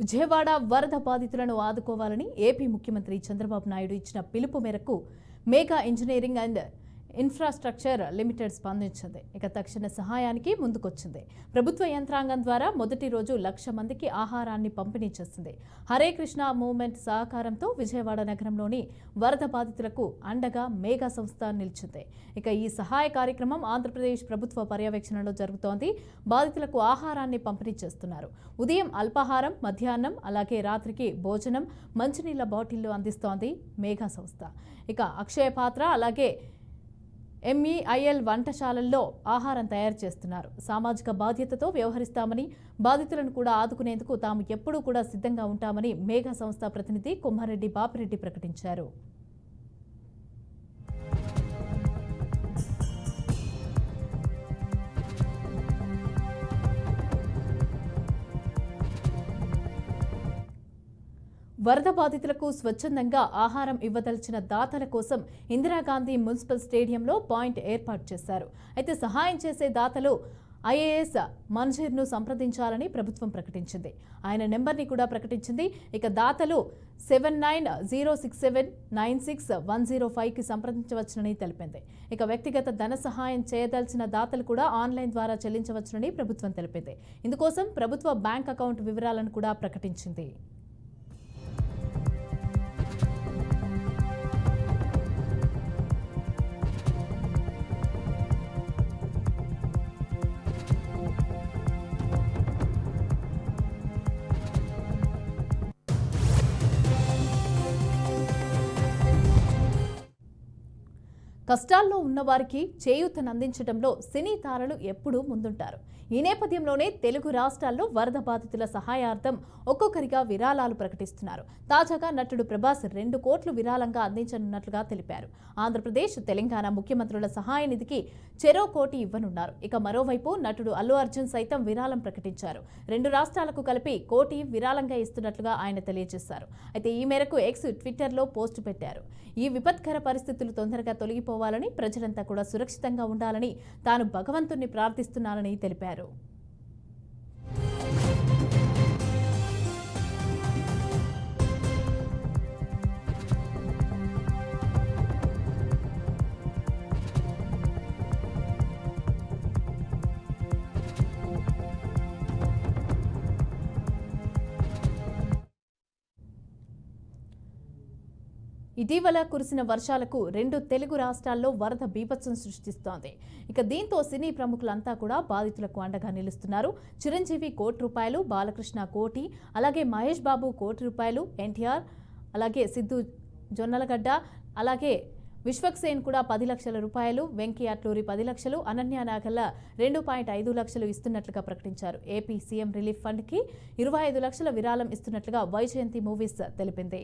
విజయవాడ వరద బాధితులను ఆదుకోవాలని ఏపీ ముఖ్యమంత్రి చంద్రబాబు నాయుడు ఇచ్చిన పిలుపు మేరకు Megha engineering and infrastructure limited స్పందించింది. ఇక తక్షణ సహాయానికి ముందుకొచ్చింది. ప్రభుత్వ యంత్రాంగం ద్వారా మొదటి రోజు 1,00,000 మందికి ఆహారాన్ని పంపిణీ చేసింది. హరే కృష్ణ మూవ్మెంట్ సహకారంతో విజయవాడ నగరంలోని వరద బాధితులకు అండగా మేఘా సంస్థ నిలిచింది. ఇక ఈ సహాయ కార్యక్రమం ఆంధ్రప్రదేశ్ ప్రభుత్వ పర్యవేక్షణలో జరుగుతోంది. బాధితులకు ఆహారాన్ని పంపిణీ చేస్తున్నారు. ఉదయం అల్పాహారం, మధ్యాహ్నం అలాగే రాత్రికి భోజనం, మంచినీళ్ల బాటిళ్లు అందిస్తోంది మేఘా సంస్థ. ఇక అక్షయ పాత్ర అలాగే MEIL వంటశాలల్లో ఆహారం తయారు చేస్తున్నారు. సామాజిక బాధ్యతతో వ్యవహరిస్తామని, బాధితులను కూడా ఆదుకునేందుకు తాము ఎప్పుడూ కూడా సిద్ధంగా ఉంటామని మేఘా సంస్థ ప్రతినిధి కొమ్మారెడ్డి బాపిరెడ్డి ప్రకటించారు. వరద బాధితులకు స్వచ్ఛందంగా ఆహారం ఇవ్వదలిచిన దాతల కోసం ఇందిరాగాంధీ మున్సిపల్ స్టేడియంలో పాయింట్ ఏర్పాటు చేశారు. అయితే సహాయం చేసే దాతలు IAS మంజీర్ను సంప్రదించాలని ప్రభుత్వం ప్రకటించింది. ఆయన నెంబర్ని కూడా ప్రకటించింది. ఇక దాతలు 7906796105కి సంప్రదించవచ్చునని తెలిపింది. ఇక వ్యక్తిగత ధన సహాయం చేయదలిచిన దాతలు కూడా ఆన్లైన్ ద్వారా చెల్లించవచ్చునని ప్రభుత్వం తెలిపింది. ఇందుకోసం ప్రభుత్వ బ్యాంక్ అకౌంట్ వివరాలను కూడా ప్రకటించింది. కష్టాల్లో ఉన్నవారికి చేయూతనందించడంలో సినీ తారలు ఎప్పుడూ ముందుంటారు. ఈ నేపథ్యంలోనే తెలుగు రాష్ట్రాల్లో వరద బాధితుల సహాయార్థం ఒక్కొక్కరిగా విరాళాలు ప్రకటిస్తున్నారు. తాజాగా నటుడు ప్రభాస్ 2 కోట్లు విరాళంగా అందించనున్నట్లుగా తెలిపారు. ఆంధ్రప్రదేశ్, తెలంగాణ ముఖ్యమంత్రుల సహాయ నిధికి చెరో 1 కోటి ఇవ్వనున్నారు. ఇక మరోవైపు నటుడు అల్లు అర్జున్ సైతం విరాళం ప్రకటించారు. 2 రాష్ట్రాలకు కలిపి 1 కోటి విరాళంగా ఇస్తున్నట్లుగా ఆయన తెలియజేశారు. అయితే ఈ మేరకు ఎక్స్ ట్విట్టర్లో పోస్టు పెట్టారు. ఈ విపత్కర పరిస్థితులు తొందరగా తొలగిపోవాలని, ప్రజలంతా కూడా సురక్షితంగా ఉండాలని తాను భగవంతుణ్ణి ప్రార్థిస్తున్నానని తెలిపారు. ఇటీవల కురిసిన వర్షాలకు 2 తెలుగు రాష్ట్రాల్లో వరద బీభత్సం సృష్టిస్తోంది. ఇక దీంతో సినీ ప్రముఖులంతా కూడా బాధితులకు అండగా నిలుస్తున్నారు. చిరంజీవి 1 కోటి రూపాయలు, బాలకృష్ణ 1 కోటి, అలాగే మహేష్ బాబు 1 కోటి రూపాయలు, NTR, అలాగే సిద్ధు జొన్నలగడ్డ, అలాగే విశ్వక్సేన్ కూడా 10 లక్షల రూపాయలు, వెంకీ అట్లూరి 10 లక్షలు, అనన్య నాగల్ల 2.5 లక్షలు ఇస్తున్నట్లుగా ప్రకటించారు. ఏపీ సీఎం రిలీఫ్ ఫండ్కి 25 లక్షల విరాళం ఇస్తున్నట్లుగా వైజయంతి మూవీస్ తెలిపింది.